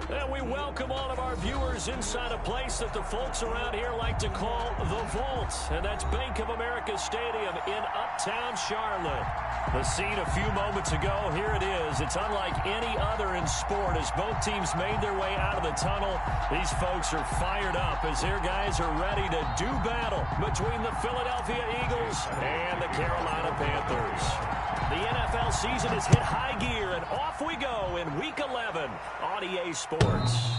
And we welcome all of our viewers inside a place that the folks around here like to call the Vault. And that's Bank of America Stadium in Uptown Charlotte. The scene a few moments ago, here it is. It's unlike any other in sport as both teams made their way out of the tunnel. These folks are fired up as their guys are ready to do battle between the Philadelphia Eagles and the Carolina Panthers. The NFL season has hit high gear, and off we go in Week 11 on EA Sports.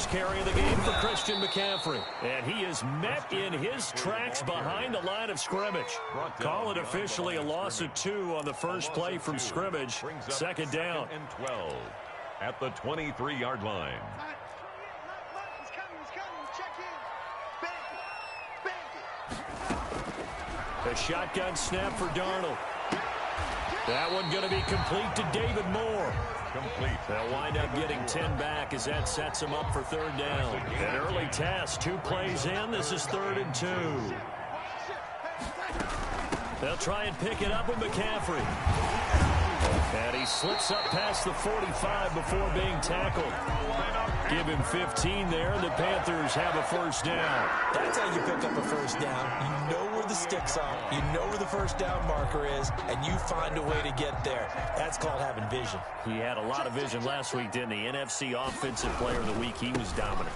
Carry of the game for Christian McCaffrey. And he is met in his tracks behind the line of scrimmage. Call it officially a loss of 2 on the first play from scrimmage. Second down. And 12 at the 23-yard line. A shotgun snap for Darnold. That one going to be complete to David Moore. Complete. They'll wind up getting 10 back as that sets them up for third down. An early test, 2 plays in. This is 3rd and 2. They'll try and pick it up with McCaffrey. And he slips up past the 45 before being tackled. Give him 15 there, and the Panthers have a first down. That's how you pick up a first down. You know where the sticks are, you know where the first down marker is, and you find a way to get there. That's called having vision. He had a lot of vision last week, didn't he? NFC Offensive Player of the Week, he was dominant.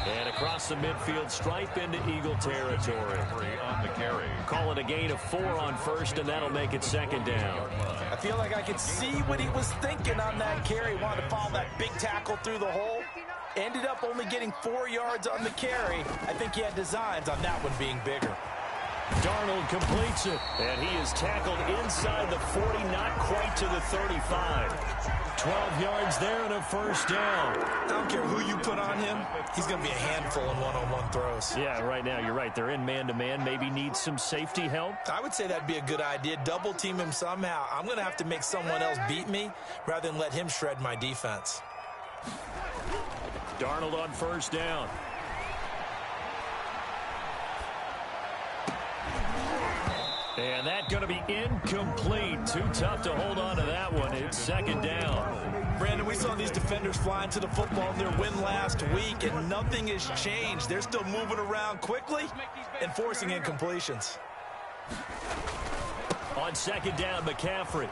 And across the midfield stripe into Eagle territory. On the carry. Call it a gain of 4 on first, and that'll make it second down. I feel like I could see what he was thinking on that carry. Wanted to follow that big tackle through the hole. Ended up only getting 4 yards on the carry. I think he had designs on that one being bigger. Darnold completes it, and he is tackled inside the 40, not quite to the 35. 12 yards there and a first down. I don't care who you put on him, he's going to be a handful in one-on-one throws. Yeah, right now you're right. They're in man-to-man. Maybe need some safety help. I would say that'd be a good idea. Double team him somehow. I'm going to have to make someone else beat me rather than let him shred my defense. Darnold on first down. And that's going to be incomplete. Too tough to hold on to that one. It's second down. Brandon, we saw these defenders flying to the football in their win last week, and nothing has changed. They're still moving around quickly and forcing incompletions. On second down, McCaffrey.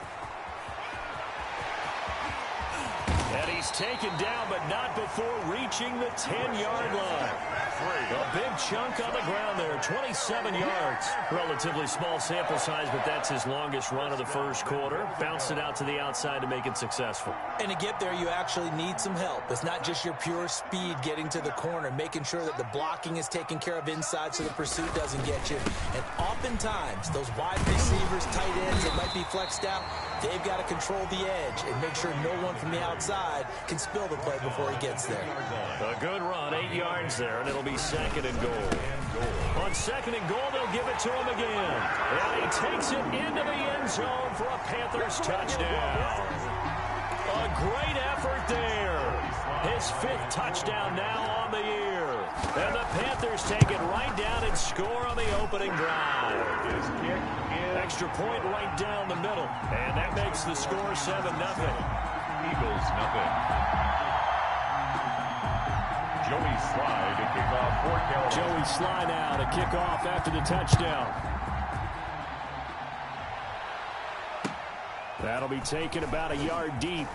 And he's taken down, but not before reaching the 10-yard line. A big chunk on the ground there, 27 yards. Relatively small sample size, but that's his longest run of the first quarter. Bounced it out to the outside to make it successful. And to get there, you actually need some help. It's not just your pure speed getting to the corner, making sure that the blocking is taken care of inside so the pursuit doesn't get you. And oftentimes, those wide receivers, tight ends that might be flexed out, they've got to control the edge and make sure no one from the outside can spill the play before he gets there. A good run, 8 yards there, and it'll be second and goal. On second and goal, they'll give it to him again. And he takes it into the end zone for a Panthers touchdown. A great effort there. His 5th touchdown now on the year. And the Panthers take it right down and score on the opening drive. Extra point right down the middle. And that makes the score 7-0. Eagles, nothing. Joey Sly to kick off for Carolina. Joey Sly now to kick off after the touchdown. That'll be taken about a yard deep.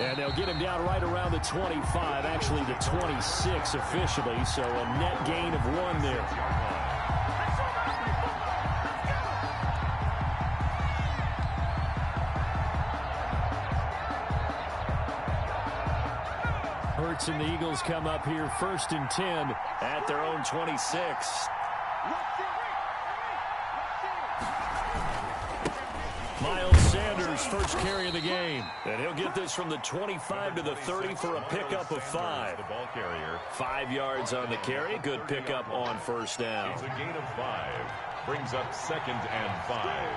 And they'll get him down right around the 25, actually the 26 officially, so a net gain of 1 there. Hurts and the Eagles come up here 1st and 10 at their own 26. Miles Sanders' first carry of the game. And he'll get this from the 25 to the 30 for a pickup of 5. The ball carrier. 5 yards on the carry. Good pickup on first down. It's a gain of 5. Brings up 2nd and 5.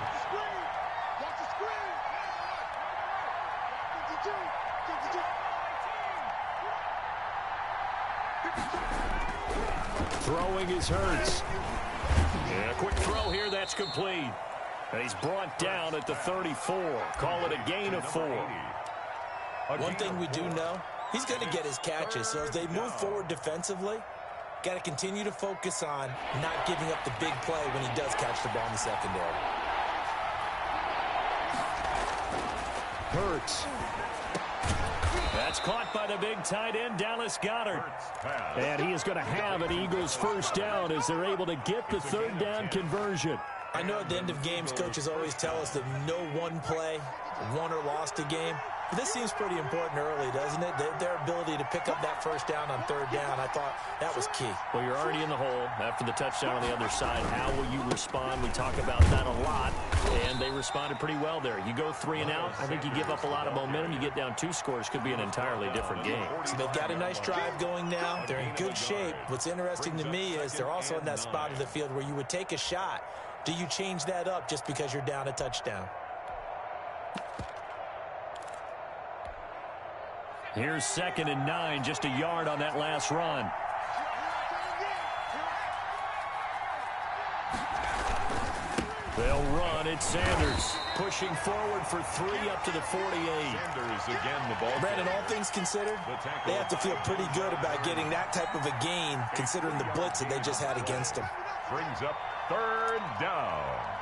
Throwing is Hurts. Yeah, quick throw here. That's complete. And he's brought down at the 34. Call it a gain of 4. One thing we do know, he's going to get his catches. So as they move forward defensively, got to continue to focus on not giving up the big play when he does catch the ball in the secondary. Hurts. That's caught by the big tight end, Dallas Goedert. And he is going to have an Eagles first down as they're able to get the 3rd down conversion. I know at the end of games, coaches always tell us that no one play won or lost a game. But this seems pretty important early, doesn't it? Their ability to pick up that first down on 3rd down, I thought that was key. Well, you're already in the hole after the touchdown on the other side. How will you respond? We talk about that a lot, and they responded pretty well there. You go 3 and out, I think you give up a lot of momentum. You get down 2 scores, could be an entirely different game. So they've got a nice drive going now. They're in good shape. What's interesting to me is they're also in that spot of the field where you would take a shot. Do you change that up just because you're down a touchdown? Here's 2nd and 9, just a yard on that last run. They'll run. It's Sanders pushing forward for 3 up to the 48. Sanders again, the ball. Brandon, all things considered, they have to feel pretty good about getting that type of a gain considering the blitz that they just had against them. Brings up 3rd down.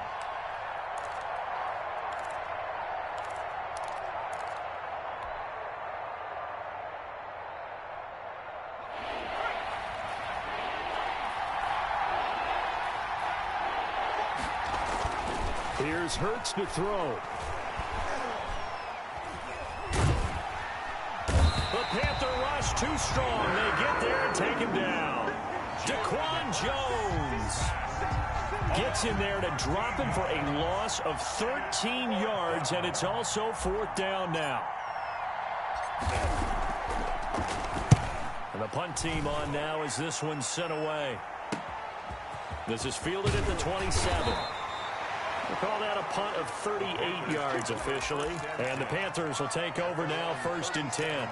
Here's Hurts to throw. The Panther rush too strong. They get there and take him down. Daquan Jones gets in there to drop him for a loss of 13 yards, and it's also 4th down now. And the punt team on now as this one's sent away. This is fielded at the 27. We'll call that a punt of 38 yards officially. And the Panthers will take over now, 1st and 10.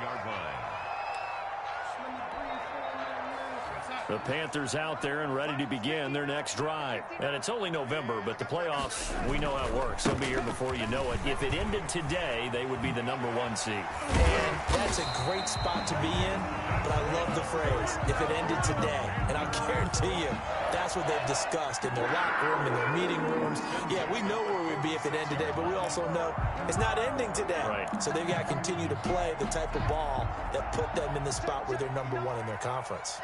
The Panthers out there and ready to begin their next drive. And it's only November, but the playoffs, we know how it works. They'll be here before you know it. If it ended today, they would be the #1 seed. And that's a great spot to be in, but I love the phrase, if it ended today. And I'll guarantee you, that's what they've discussed in their locker room, in their meeting rooms. Yeah, we know where we'd be if it ended today, but we also know it's not ending today. Right. So they've got to continue to play the type of ball that put them in the spot where they're #1 in their conference.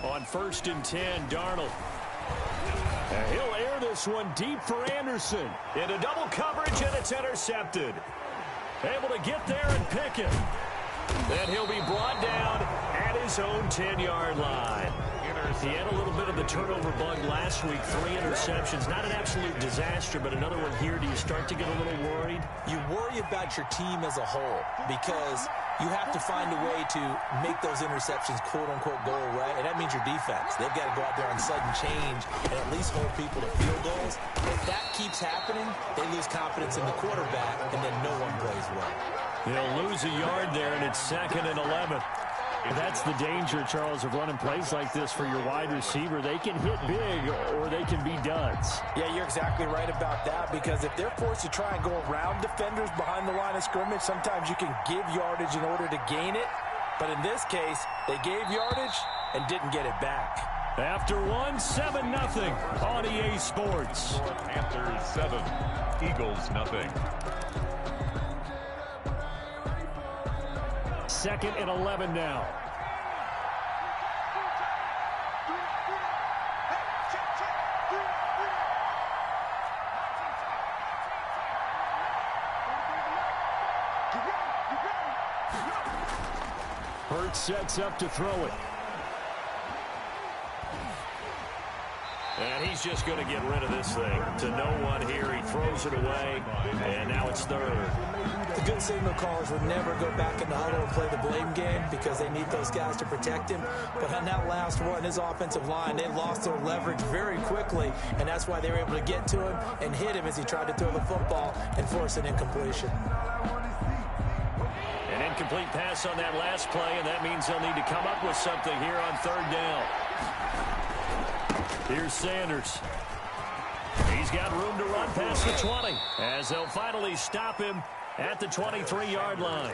On 1st and 10, Darnold. And he'll air this one deep for Anderson. Into double coverage, and it's intercepted. Able to get there and pick it. Then he'll be brought down at his own 10-yard line. He had a little bit of the turnover bug last week, 3 interceptions. Not an absolute disaster, but another one here. Do you start to get a little worried? You worry about your team as a whole because you have to find a way to make those interceptions, quote-unquote, go away, and that means your defense. They've got to go out there on sudden change and at least hold people to field goals. If that keeps happening, they lose confidence in the quarterback, and then no one plays well. They'll lose a yard there, and it's 2nd and 11. That's the danger, Charles, of running plays like this for your wide receiver. They can hit big or they can be duds. Yeah, you're exactly right about that because if they're forced to try and go around defenders behind the line of scrimmage, sometimes you can give yardage in order to gain it. But in this case, they gave yardage and didn't get it back. After one, 7-0 on EA Sports. Panthers 7, Eagles 0. 2nd and 11 now. Hurts sets up to throw it. And he's just going to get rid of this thing. To no one here. He throws it away, and now it's third. The good signal callers would never go back in the huddle and play the blame game because they need those guys to protect him. But on that last one, his offensive line, they lost their leverage very quickly, and that's why they were able to get to him and hit him as he tried to throw the football and force an incompletion. An incomplete pass on that last play, and that means they'll need to come up with something here on third down. Here's Sanders. He's got room to run past the 20 as they'll finally stop him at the 23-yard line.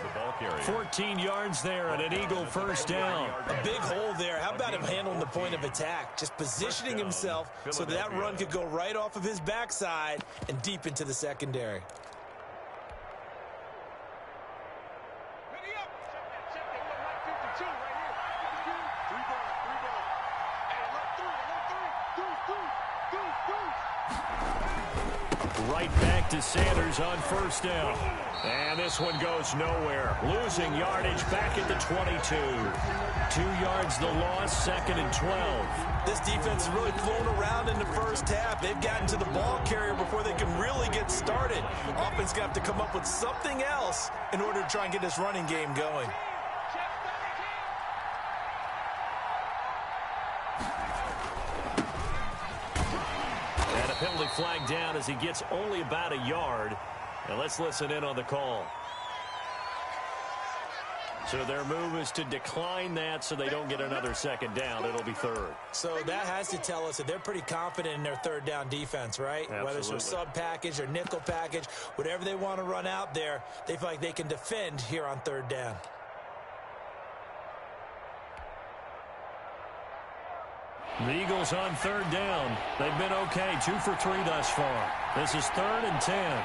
14 yards there and an Eagle first down. A big hole there. How about him handling the point of attack? Just positioning himself so that run could go right off of his backside and deep into the secondary. Right back to Sanders on first down. And this one goes nowhere. Losing yardage back at the 22. 2 yards the loss, second and 12. This defense is really flown around in the first half. They've gotten to the ball carrier before they can really get started. Offense got to come up with something else in order to try and get this running game going. Penalty flag down as he gets only about a yard. And let's listen in on the call. So their move is to decline that so they don't get another second down. It'll be third. So that has to tell us that they're pretty confident in their third down defense, right? Absolutely. Whether it's a sub package or nickel package, whatever they want to run out there, they feel like they can defend here on third down. The Eagles on third down. They've been okay, 2 for 3 thus far. This is third and 10.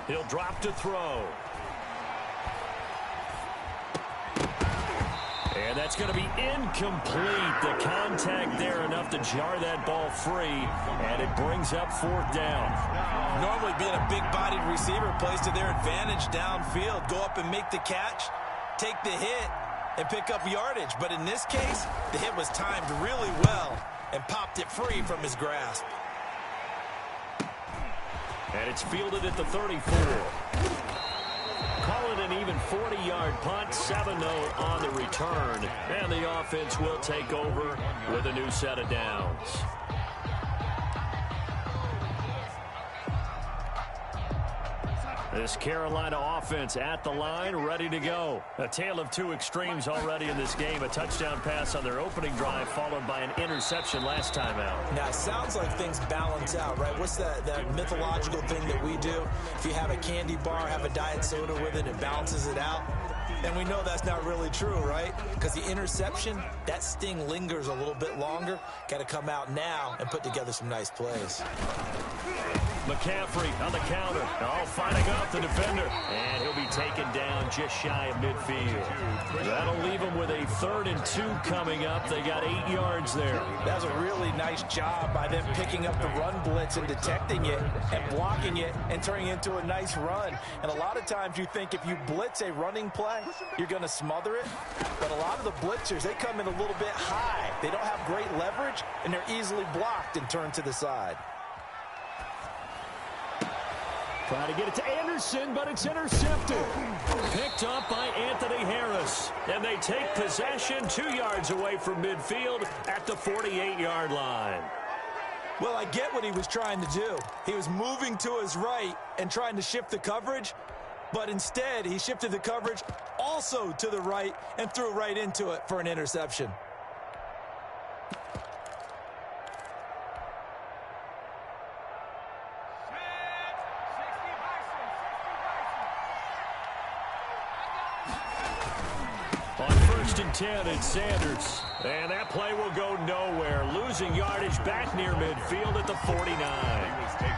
He'll drop to throw. And that's going to be incomplete. The contact there enough to jar that ball free, and it brings up fourth down. Normally being a big-bodied receiver plays to their advantage downfield. Go up and make the catch, take the hit, and pick up yardage. But in this case, the hit was timed really well and popped it free from his grasp. And it's fielded at the 34. Call it an even 40-yard punt, 7-0 on the return. And the offense will take over with a new set of downs. This Carolina offense at the line, ready to go. A tale of two extremes already in this game. A touchdown pass on their opening drive, followed by an interception last time out. Now, it sounds like things balance out, right? What's that mythological thing that we do? If you have a candy bar, have a diet soda with it, it balances it out. And we know that's not really true, right? Because the interception, that sting lingers a little bit longer. Got to come out now and put together some nice plays. McCaffrey on the counter. Oh, fighting off the defender. And he'll be taken down just shy of midfield. That'll leave him with a 3rd and 2 coming up. They got 8 yards there. That was a really nice job by them picking up the run blitz and detecting it and blocking it and turning it into a nice run. And a lot of times you think if you blitz a running play, you're going to smother it. But a lot of the blitzers, they come in a little bit high. They don't have great leverage, and they're easily blocked and turned to the side. Trying to get it to Anderson, but it's intercepted. Picked up by Anthony Harris. And they take possession 2 yards away from midfield at the 48-yard line. Well, I get what he was trying to do. He was moving to his right and trying to shift the coverage, but instead he shifted the coverage also to the right and threw right into it for an interception. On 1st and 10, it's Sanders. And that play will go nowhere. Losing yardage back near midfield at the 49.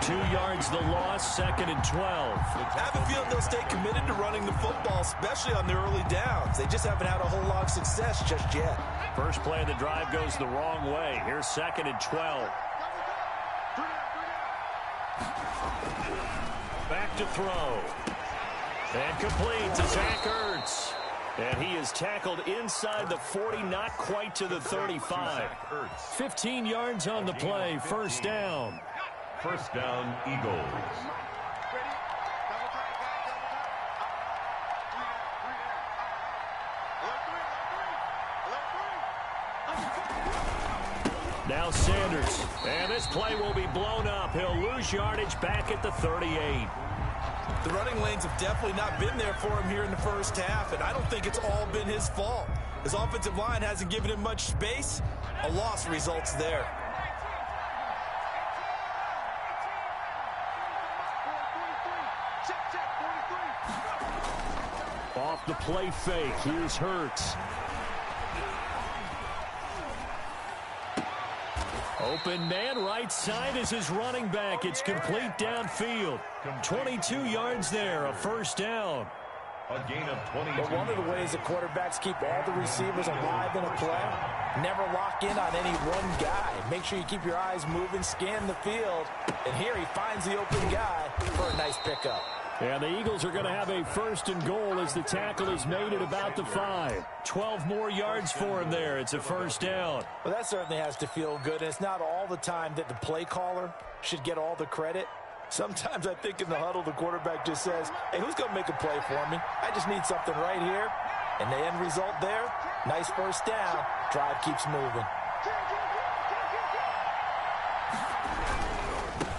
2 yards the loss, 2nd and 12. I have a feeling they'll stay committed to running the football, especially on the early downs. They just haven't had a whole lot of success just yet. First play of the drive goes the wrong way. Here's 2nd and 12. Back to throw. And complete to Zach Ertz. And he is tackled inside the 40, not quite to the 35. 15 yards on the play, first down. First down, Eagles. Now Sanders. And this play will be blown up. He'll lose yardage back at the 38. The running lanes have definitely not been there for him here in the first half, and I don't think it's all been his fault. His offensive line hasn't given him much space. A loss results there. Off the play fake, here's Hurts. Open man, right side is his running back. It's complete downfield. 22 yards there, a first down. A gain of 22. But one of the ways the quarterbacks keep all the receivers alive in a play, never lock in on any one guy. Make sure you keep your eyes moving, scan the field. And here he finds the open guy for a nice pickup. And the Eagles are going to have a first and goal as the tackle is made at about the 5. 12 more yards for him there. It's a first down. Well, that certainly has to feel good. And it's not all the time that the play caller should get all the credit. Sometimes I think in the huddle, the quarterback just says, hey, who's going to make a play for me? I just need something right here. And the end result there, nice first down. Drive keeps moving.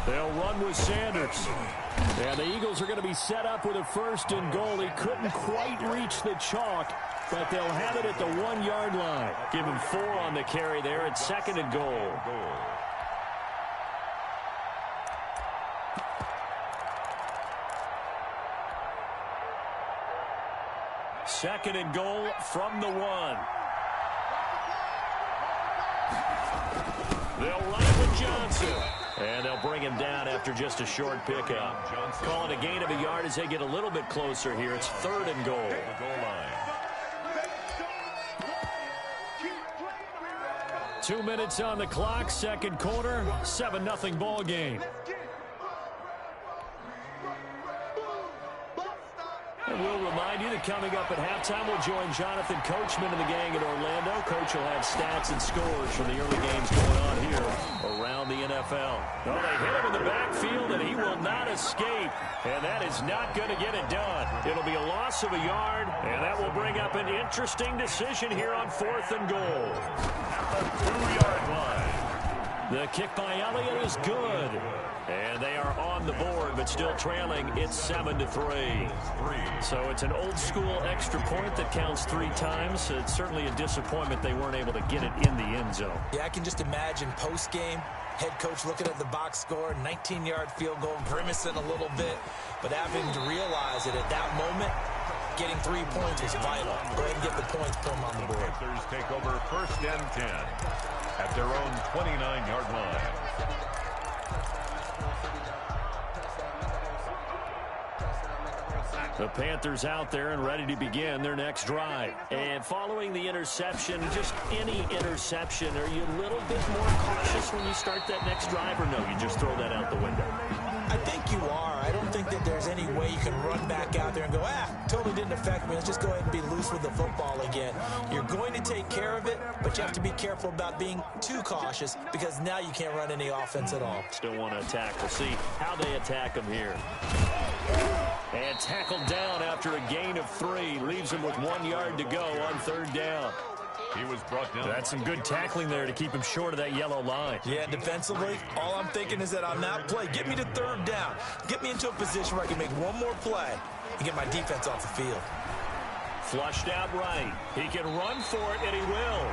They'll run with Sanders. And the Eagles are going to be set up with a first and goal. He couldn't quite reach the chalk, but they'll have it at the 1-yard line. Give him 4 on the carry there at second and goal. Second and goal from the 1. They'll run it with Johnson. And they'll bring him down after just a short pickup. Call it a gain of a yard as they get a little bit closer here. It's third and goal. The goal line. 2 minutes on the clock, second quarter, 7-0 ball game. And we'll remind you that coming up at halftime, we'll join Jonathan Coachman and the gang in Orlando. Coach will have stats and scores from the early games going on here around the NFL. Oh, they hit him in the backfield, and he will not escape. And that is not going to get it done. It'll be a loss of a yard, and that will bring up an interesting decision here on fourth and goal. At the 2-yard line. The kick by Elliott is good. And they are on the board, but still trailing. It's 7-3. So it's an old-school extra point that counts 3 times. It's certainly a disappointment they weren't able to get it in the end zone. Yeah, I can just imagine post-game, head coach looking at the box score, 19-yard field goal, grimacing a little bit, but having to realize that at that moment, getting 3 points was vital. Go ahead and get the points, put them on the board. Panthers take over first and 10 at their own 29-yard line. The Panthers out there and ready to begin their next drive. And following the interception, just any interception, are you a little bit more cautious when you start that next drive, or no, you just throw that out the window? I think you are. I don't think that there's any way you can run back out there and go, totally didn't affect me. Let's just go ahead and be loose with the football again. You're going to take care of it, but you have to be careful about being too cautious because now you can't run any offense at all. Still want to attack. We'll see how they attack them here. And tackled down after a gain of 3. Leaves him with 1 yard to go on third down. He was brought down. That's some good tackling there to keep him short of that yellow line. Yeah, defensively, all I'm thinking is that on that play, get me to third down. Get me into a position where I can make one more play and get my defense off the field. Flushed out right. He can run for it, and he will.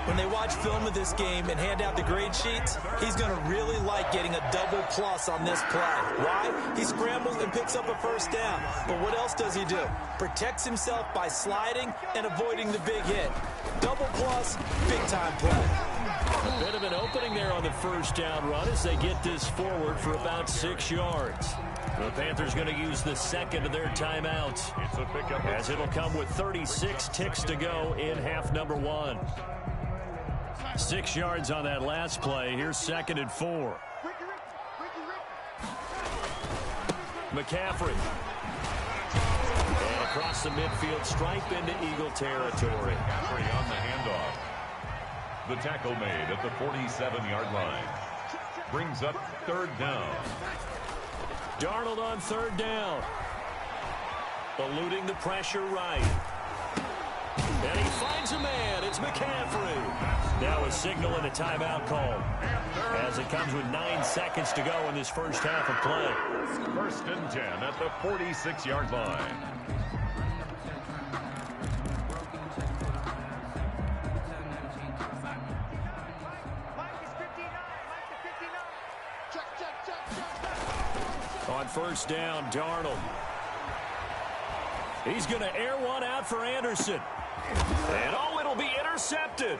When they watch film of this game and hand out the grade sheets, he's going to really like getting a double plus on this play. Why? He scrambles and picks up a first down. But what else does he do? Protects himself by sliding and avoiding the big hit. Double plus, big-time play. A bit of an opening there on the first down run as they get this forward for about 6 yards. The Panthers going to use the second of their timeouts. It's a pickup as it'll come with 36 ticks to go in half number 1. 6 yards on that last play. Here's second and 4. McCaffrey. And across the midfield stripe into Eagle territory. McCaffrey on the handoff. The tackle made at the 47-yard line. Brings up third down. Darnold on third down. Eluding the pressure right. And he finds a man. It's McCaffrey. Now a signal and a timeout call as it comes with 9 seconds to go in this first half of play. First and 10 at the 46-yard line. On first down, Darnold. He's going to air one out for Anderson. And it'll be intercepted.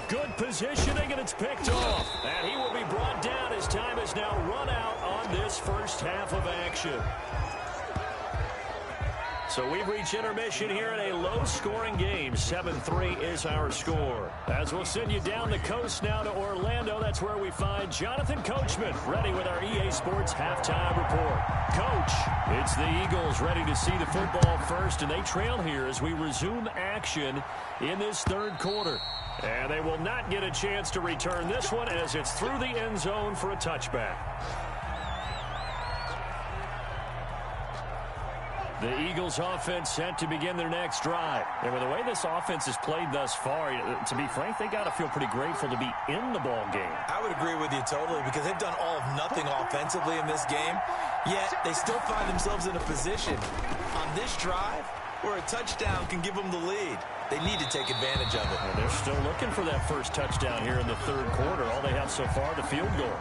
Good positioning, and it's picked off. And he will be brought down as time has now run out on this first half of action. So we've reached intermission here in a low-scoring game. 7-3 is our score. As we'll send you down the coast now to Orlando, that's where we find Jonathan Coachman ready with our EA Sports halftime report. Coach, it's the Eagles ready to see the football first, and they trail here as we resume action in this third quarter. And they will not get a chance to return this one as it's through the end zone for a touchback. The Eagles offense set to begin their next drive. And with the way this offense has played thus far, to be frank, they got to feel pretty grateful to be in the ball game. I would agree with you totally because they've done all of nothing offensively in this game, yet they still find themselves in a position on this drive where a touchdown can give them the lead. They need to take advantage of it. And they're still looking for that first touchdown here in the third quarter. All they have so far, the field goal.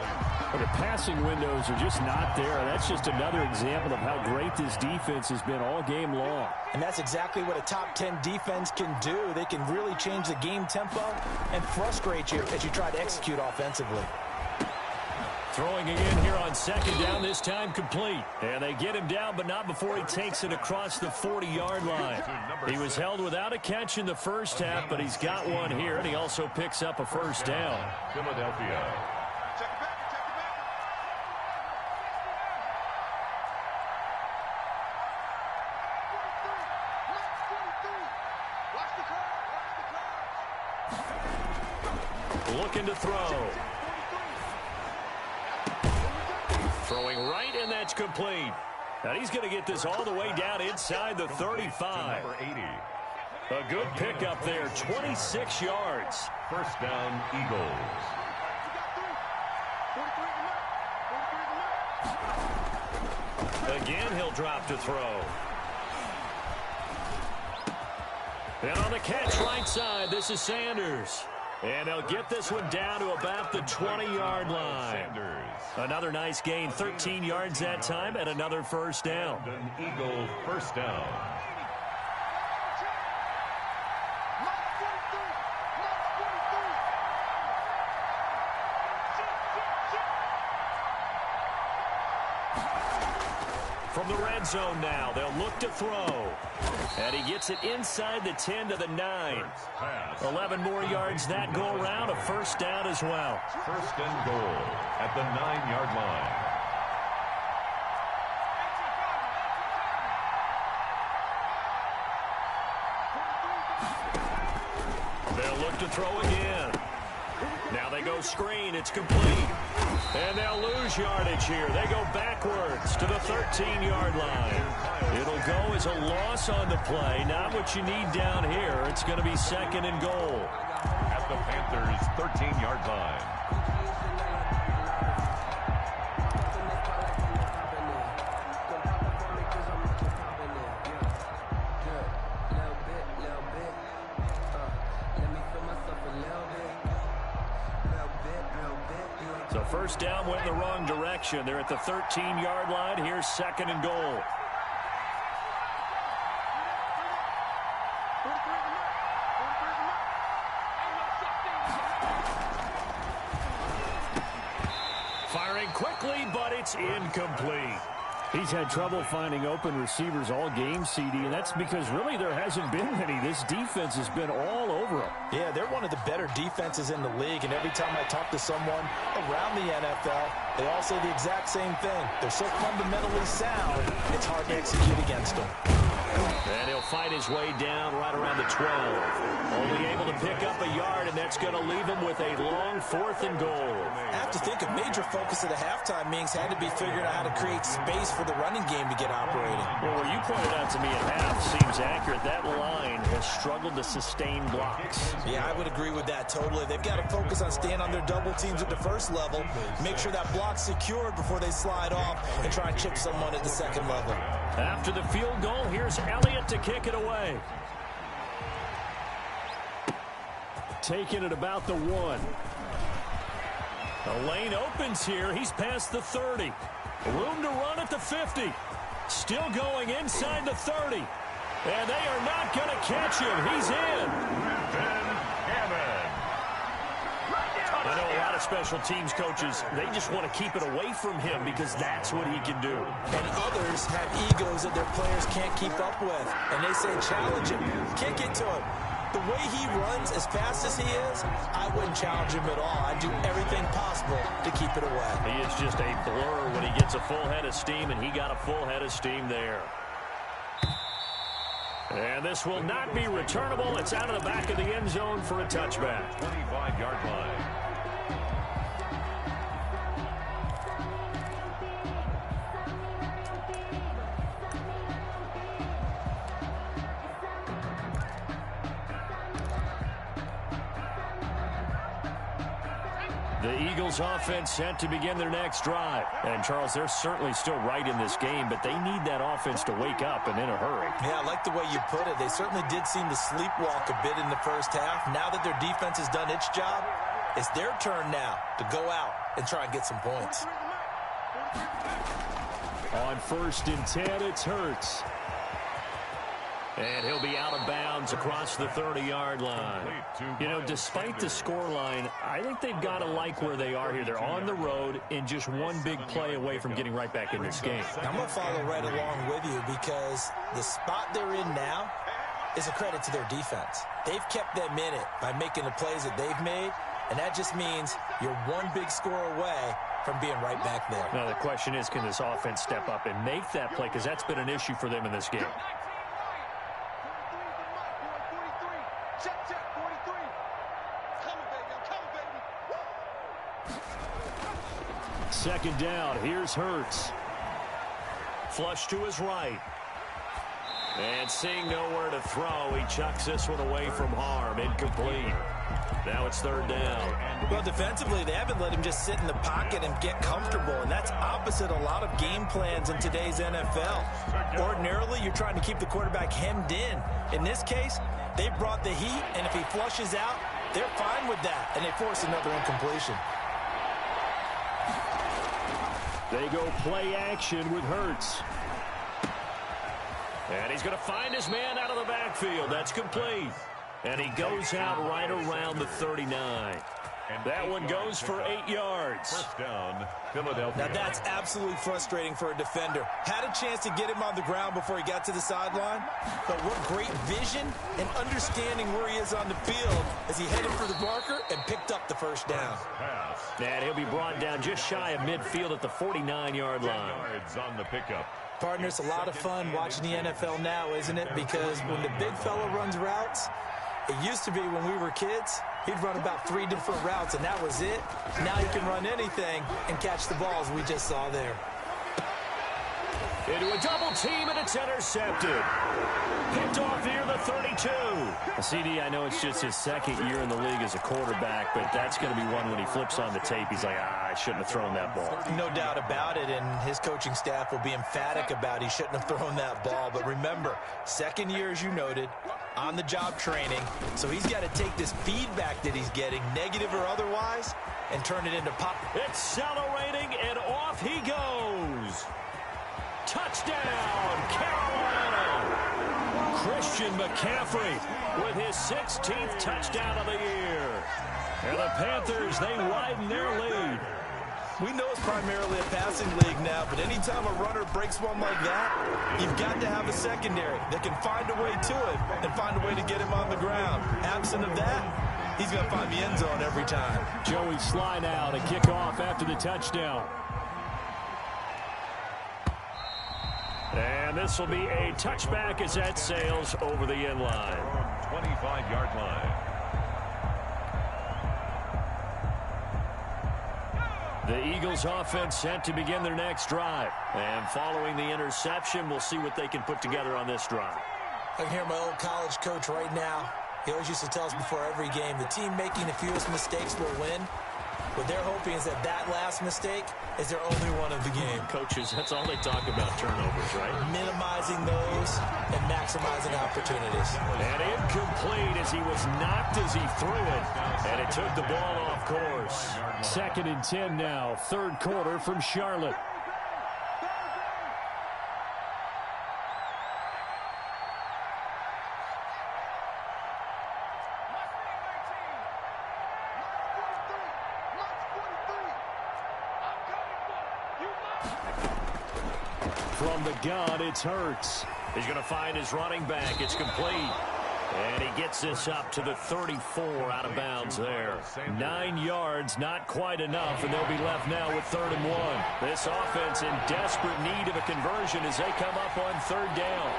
But the passing windows are just not there. That's just another example of how great this defense has been all game long. And that's exactly what a top 10 defense can do. They can really change the game tempo and frustrate you as you try to execute offensively. Throwing again here on second down, this time complete. And they get him down, but not before he takes it across the 40-yard line. He was held without a catch in the first half, but he's got one here, and he also picks up a first down. Philadelphia. Looking to throw. Throwing right, and that's complete. Now he's going to get this all the way down inside the 35. Number 80. A good pickup there, 26 yards. First down, Eagles. Again, he'll drop to throw. And on the catch right side, this is Sanders. And they'll get this one down to about the 20-yard line. Another nice gain, 13 yards that time, and another first down. An Eagle first down. From the red zone now, they'll look to throw. And he gets it inside the 10 to the 9. 11 more yards that go around, a first down as well. First and goal at the 9-yard line. They'll look to throw again. Now they go screen. It's complete. And they'll lose yardage here. They go backwards to the 13-yard line. It'll go as a loss on the play. Not what you need down here. It's going to be second and goal. At the Panthers' 13-yard line. So first down went in the wrong direction. They're at the 13-yard line. Here's second and goal. Firing quickly, but it's incomplete. He's had trouble finding open receivers all game, CD, and that's because really there hasn't been many. This defense has been all over him. Yeah, they're one of the better defenses in the league, and every time I talk to someone around the NFL, they all say the exact same thing. They're so fundamentally sound, it's hard to execute against them. And he'll fight his way down right around the 12. Only able to pick up a yard, and that's going to leave him with a long 4th and goal. I have to think a major focus of the halftime meetings had to be figuring out how to create space for the running game to get operating. Well, what you pointed out to me at half seems accurate. That line has struggled to sustain blocks. Yeah, I would agree with that totally. They've got to focus on staying on their double teams at the first level, make sure that block's secured before they slide off, and try and chip someone at the second level. After the field goal, here's Elliott to kick it away. Taking it about the 1. The lane opens here. He's past the 30. Room to run at the 50. Still going inside the 30. And they are not going to catch him. He's in. I know a lot of special teams coaches, they just want to keep it away from him because that's what he can do. And others have egos that their players can't keep up with. And they say, challenge him, kick it to him. The way he runs as fast as he is, I wouldn't challenge him at all. I'd do everything possible to keep it away. He is just a blur when he gets a full head of steam, and he got a full head of steam there. And this will not be returnable. It's out of the back of the end zone for a touchback. 25-yard line. The Eagles offense set to begin their next drive. And, Charles, they're certainly still right in this game, but they need that offense to wake up and in a hurry. Yeah, I like the way you put it. They certainly did seem to sleepwalk a bit in the first half. Now that their defense has done its job, it's their turn now to go out and try and get some points. On 1st and 10, it's Hurts. And he'll be out of bounds across the 30-yard line. You know, despite the scoreline, I think they've got to like where they are here. They're on the road and just one big play away from getting right back in this game. I'm going to follow right along with you because the spot they're in now is a credit to their defense. They've kept them in it by making the plays that they've made, and that just means you're one big score away from being right back there. Now, the question is, can this offense step up and make that play? Because that's been an issue for them in this game. Second down, here's Hurts. Flush to his right. And seeing nowhere to throw, he chucks this one away from harm. Incomplete. Now it's 3rd down. Well, defensively, they haven't let him just sit in the pocket and get comfortable, and that's opposite a lot of game plans in today's NFL. Ordinarily, you're trying to keep the quarterback hemmed in. In this case, they brought the heat, and if he flushes out, they're fine with that, and they force another incompletion. They go play action with Hurts. And he's going to find his man out of the backfield. That's complete. And he goes out right around the 39. That one goes for 8 yards. First down, Philadelphia. Now that's absolutely frustrating for a defender. Had a chance to get him on the ground before he got to the sideline, but what great vision and understanding where he is on the field as he headed for the marker and picked up the first down. And he'll be brought down just shy of midfield at the 49-yard line. 10 yards on the pickup. Partner, it's a lot of fun watching the NFL now, isn't it? Because when the big fella runs routes, it used to be when we were kids, he'd run about 3 different routes, and that was it. Now he can run anything and catch the balls we just saw there. Into a double team, and it's intercepted. Picked off near the 32. CD, I know it's just his 2nd year in the league as a quarterback, but that's going to be one when he flips on the tape. He's like, I shouldn't have thrown that ball. No doubt about it, and his coaching staff will be emphatic about he shouldn't have thrown that ball. But remember, 2nd year, as you noted, on-the-job training, so he's got to take this feedback that he's getting, negative or otherwise, and turn it into pop. Accelerating, and off he goes. Touchdown, Carolina! Christian McCaffrey with his 16th touchdown of the year. And the Panthers, they widen their lead. We know it's primarily a passing league now, but anytime a runner breaks one like that, you've got to have a secondary that can find a way to him and find a way to get him on the ground. Absent of that, he's going to find the end zone every time. Joey Sly now to kick off after the touchdown. And this will be a touchback as that sails over the end line. 25-yard line. The Eagles offense set to begin their next drive. And following the interception, we'll see what they can put together on this drive. I can hear my old college coach right now. He always used to tell us before every game, the team making the fewest mistakes will win. What they're hoping is that that last mistake is their only one of the game. Coaches, that's all they talk about, turnovers, right? Minimizing those and maximizing opportunities. And incomplete as he was knocked as he threw it. And it took the ball off course. 2nd and 10 now, 3rd quarter from Charlotte. From the gun, it's Hurts. He's going to find his running back. It's complete. And he gets this up to the 34 out of bounds there. 9 yards, not quite enough, and they'll be left now with 3rd and 1. This offense in desperate need of a conversion as they come up on 3rd down.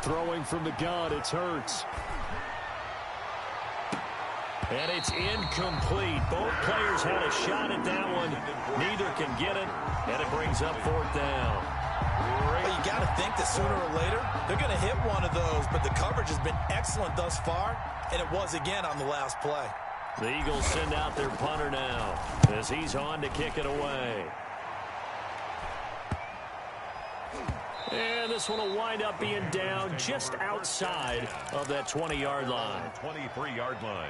Throwing from the gun, it's Hurts. And it's incomplete. Both players had a shot at that one. Neither can get it, and it brings up 4th down. Well, you got to think that sooner or later, they're going to hit one of those, but the coverage has been excellent thus far, and it was again on the last play. The Eagles send out their punter now as he's on to kick it away. And this one will wind up being down just outside of that 20-yard line. 23-yard line.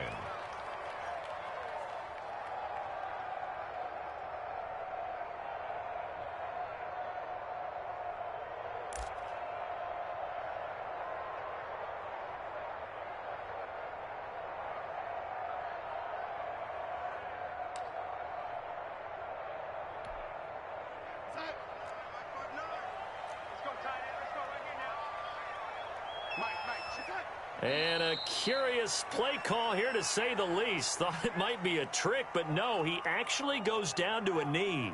And a curious play call here, to say the least. Thought it might be a trick, but no, he actually goes down to a knee.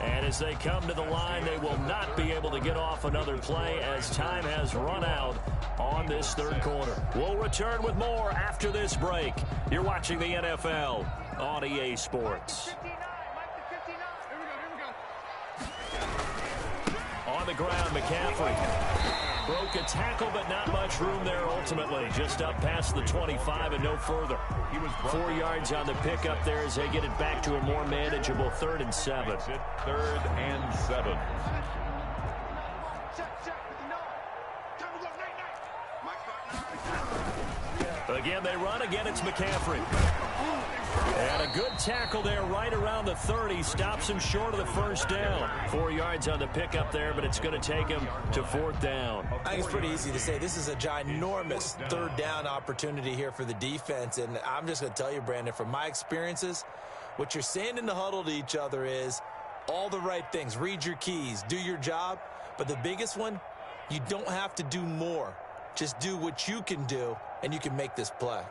And as they come to the line, they will not be able to get off another play as time has run out on this 3rd quarter. We'll return with more after this break. You're watching the NFL on EA Sports. On the ground, McCaffrey broke a tackle, but not much room there ultimately. Just up past the 25 and no further. He was 4 yards on the pickup there as they get it back to a more manageable 3rd and 7. 3rd and 7. Again, they run. Again, it's McCaffrey. And a good tackle there right around the 30. Stops him short of the 1st down. 4 yards on the pickup there, but it's going to take him to 4th down. I think it's pretty easy to say this is a ginormous 3rd down opportunity here for the defense. And I'm just going to tell you, Brandon, from my experiences, what you're saying in the huddle to each other is all the right things. Read your keys. Do your job. But the biggest one, you don't have to do more. Just do what you can do, and you can make this play.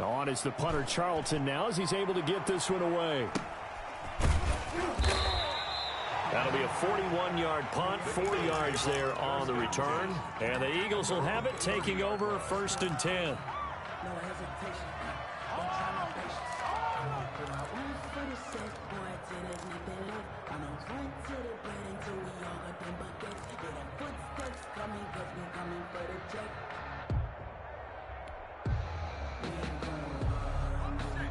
On is the punter, Charlton, now as he's able to get this one away. That'll be a 41-yard punt, 4 yards there on the return. And the Eagles will have it, taking over 1st and 10.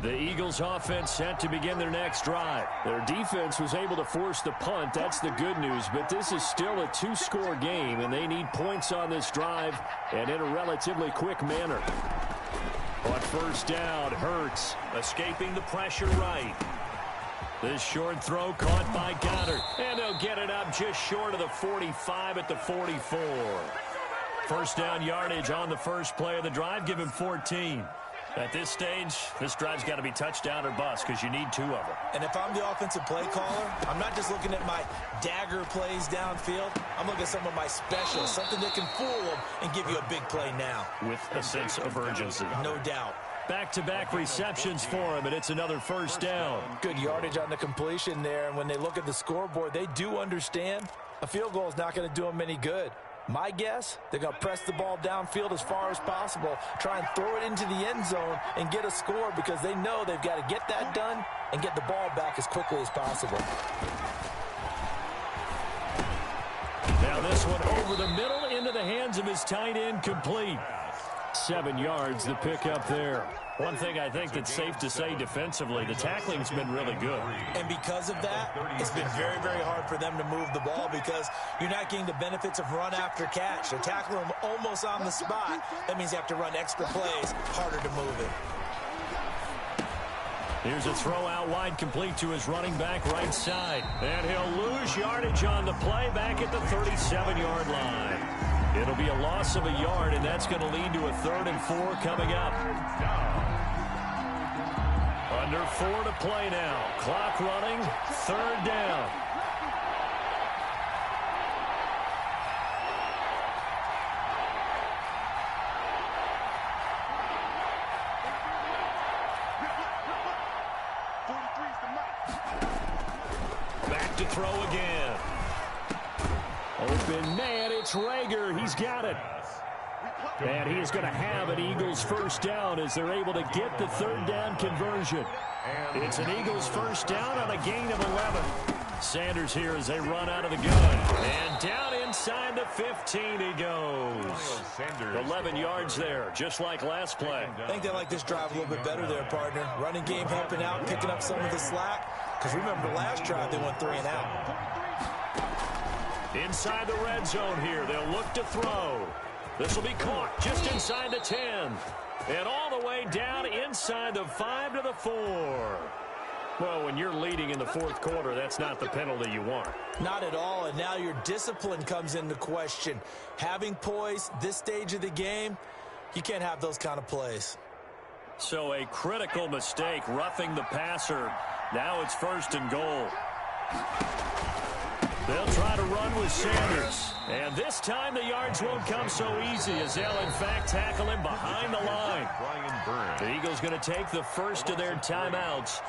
The Eagles offense set to begin their next drive. Their defense was able to force the punt. That's the good news. But this is still a two-score game, and they need points on this drive and in a relatively quick manner. On first down, Hurts escaping the pressure right. This short throw caught by Goddard. And they'll get it up just short of the 45 at the 44. First down yardage on the first play of the drive. Give him 14. At this stage, this drive's got to be touchdown or bust because you need two of them. And if I'm the offensive play caller, I'm not just looking at my dagger plays downfield. I'm looking at some of my specials, something that can fool them and give you a big play now. With a sense of urgency. No doubt. Back-to-back receptions for him, and it's another first down. Good yardage on the completion there, and when they look at the scoreboard, they do understand a field goal is not going to do them any good. My guess, they're going to press the ball downfield as far as possible, try and throw it into the end zone and get a score because they know they've got to get that done and get the ball back as quickly as possible. Now this one over the middle into the hands of his tight end, complete. 7 yards, the pickup there. One thing I think that's safe to say defensively, the tackling's been really good. And because of that, it's been very, very hard for them to move the ball because you're not getting the benefits of run after catch. They're tackling them almost on the spot. That means you have to run extra plays, harder to move it. Here's a throw out wide, complete to his running back right side. And he'll lose yardage on the play back at the 37-yard line. It'll be a loss of a yard, and that's going to lead to a 3rd and 4 coming up. Under 4 to play now. Clock running, 3rd down. Back to throw again. Open man, it's Rager. He's got it. And he is going to have an Eagles first down as they're able to get the 3rd down conversion. It's an Eagles first down on a gain of 11. Sanders here as they run out of the gun. And down inside the 15 he goes. 11 yards there, just like last play. I think they like this drive a little bit better there, partner. Running game helping out, picking up some of the slack. Because remember, the last drive they went 3 and out. Inside the red zone here, they'll look to throw. This will be caught just inside the 10. And all the way down inside the 5 to the 4. Well, when you're leading in the 4th quarter, that's not the penalty you want. Not at all, and now your discipline comes into question. Having poise this stage of the game, you can't have those kind of plays. So a critical mistake, roughing the passer. Now it's 1st and goal. They'll try to run with Sanders. And this time the yards won't come so easy as they'll, in fact, tackle him behind the line. The Eagles going to take the first of their timeouts.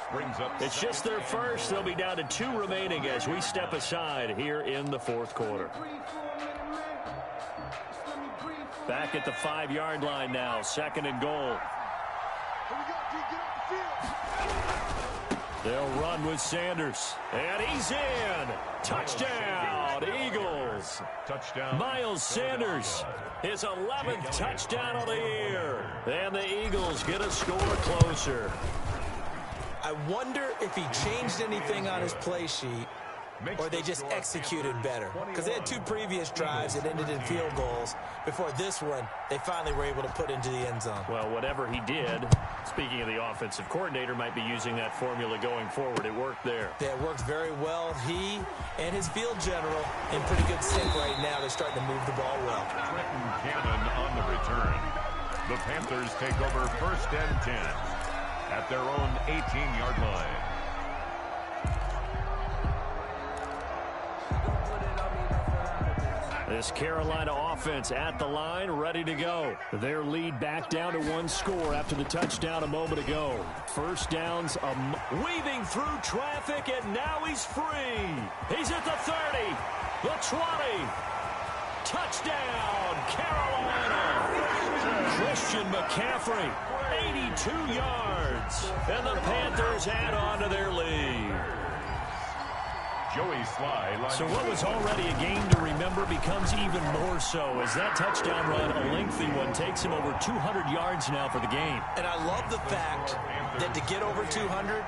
It's just their first. They'll be down to 2 remaining as we step aside here in the 4th quarter. Back at the 5-yard line now, 2nd and goal. They'll run with Sanders. And he's in. Touchdown, Eagles. Touchdown. Miles Sanders, his 11th touchdown of the year. And the Eagles get a score closer. I wonder if he changed anything on his play sheet or they just executed better. Because they had 2 previous drives that ended in field goals. Before this one, they finally were able to put into the end zone. Well, whatever he did, speaking of the offensive coordinator, might be using that formula going forward. It worked there. Yeah, it worked very well. He and his field general in pretty good sync right now. They're starting to move the ball well. Trenton Cannon on the return. The Panthers take over 1st and 10 at their own 18-yard line. This Carolina offense at the line, ready to go. Their lead back down to 1 score after the touchdown a moment ago. First downs, weaving through traffic, and now he's free. He's at the 30, the 20. Touchdown, Carolina. Christian McCaffrey, 82 yards. And the Panthers add on to their lead. Joey Sly. So what was already a game to remember becomes even more so as that touchdown run, a lengthy one, takes him over 200 yards now for the game. And I love the fact that to get over 200,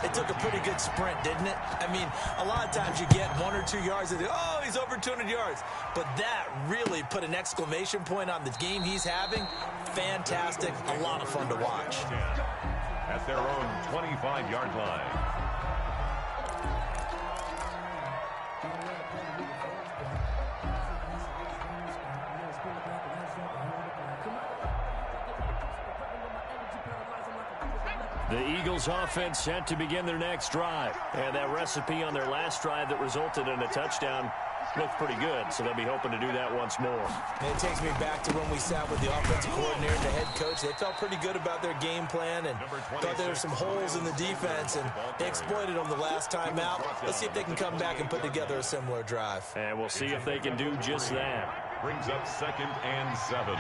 it took a pretty good sprint, didn't it? I mean, a lot of times you get 1 or 2 yards and oh, he's over 200 yards. But that really put an exclamation point on the game he's having. Fantastic. A lot of fun to watch. At their own 25-yard line. The Eagles offense set to begin their next drive. And that recipe on their last drive that resulted in a touchdown looked pretty good, so they'll be hoping to do that once more. And it takes me back to when we sat with the offensive coordinator and the head coach. They felt pretty good about their game plan and thought there were some holes in the defense, and they exploited them the last time out. Let's see if they can come back and put together a similar drive. And we'll see if they can do just that. Brings up 2nd and 7.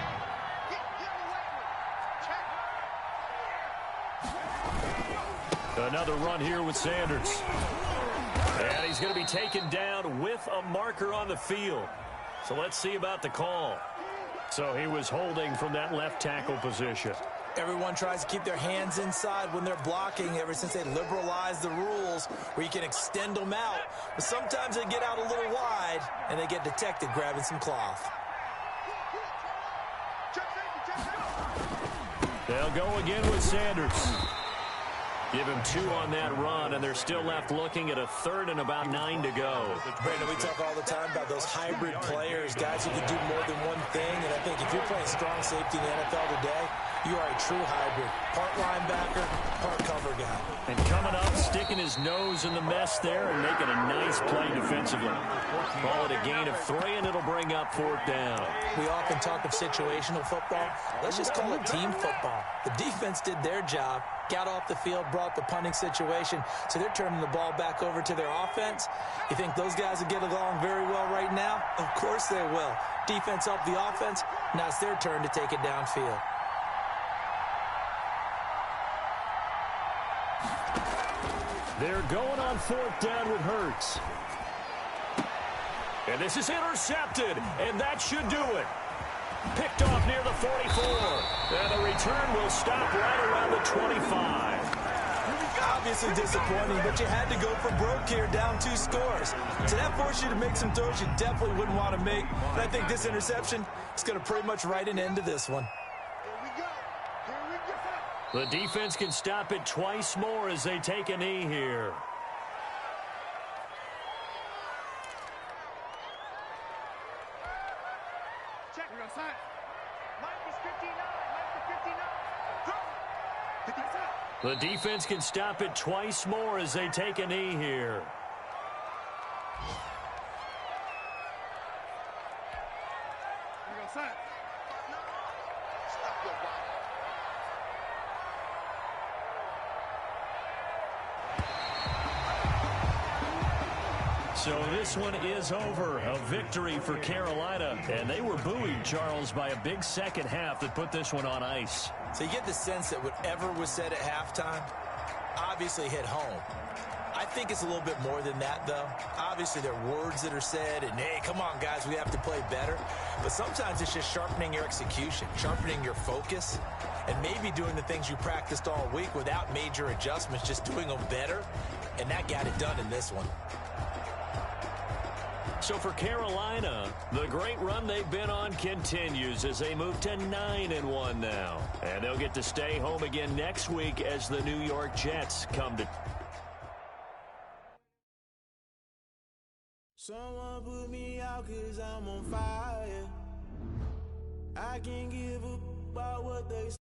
Another run here with Sanders. And he's going to be taken down with a marker on the field. So let's see about the call. So he was holding from that left tackle position. Everyone tries to keep their hands inside when they're blocking ever since they liberalized the rules where you can extend them out. But sometimes they get out a little wide and they get detected grabbing some cloth. They'll go again with Sanders. Give him 2 on that run, and they're still left looking at a 3rd and about 9 to go. Brandon, we talk all the time about those hybrid players, guys who can do more than one thing. And I think if you're playing strong safety in the NFL today, you are a true hybrid. Part linebacker, part cover guy. And coming up, sticking his nose in the mess there and making a nice play defensively. Call it a gain of 3, and it'll bring up 4th down. We often talk of situational football. Let's just call it team football. The defense did their job, got off the field, brought the punting situation, so they're turning the ball back over to their offense. You think those guys will get along very well right now? Of course they will. Defense helped the offense. Now it's their turn to take it downfield. They're going on 4th down with Hurts. And this is intercepted, and that should do it. Picked off near the 44. And the return will stop right around the 25. Obviously disappointing, but you had to go for broke here, down 2 scores. So that forced you to make some throws you definitely wouldn't want to make. And I think this interception is going to pretty much write an end to this one. The defense can stop it twice more as they take a knee here. The defense can stop it twice more as they take a knee here. So this one is over. A victory for Carolina. And they were buoyed, Charles, by a big second half that put this one on ice. So you get the sense that whatever was said at halftime obviously hit home. I think it's a little bit more than that, though. Obviously, there are words that are said, and, hey, come on, guys, we have to play better. But sometimes it's just sharpening your execution, sharpening your focus, and maybe doing the things you practiced all week without major adjustments, just doing them better, and that got it done in this one. So for Carolina, the great run they've been on continues as they move to 9-1 now. And they'll get to stay home again next week as the New York Jets come to... Someone put me out 'cause I'm on fire. I can't give up about what they say.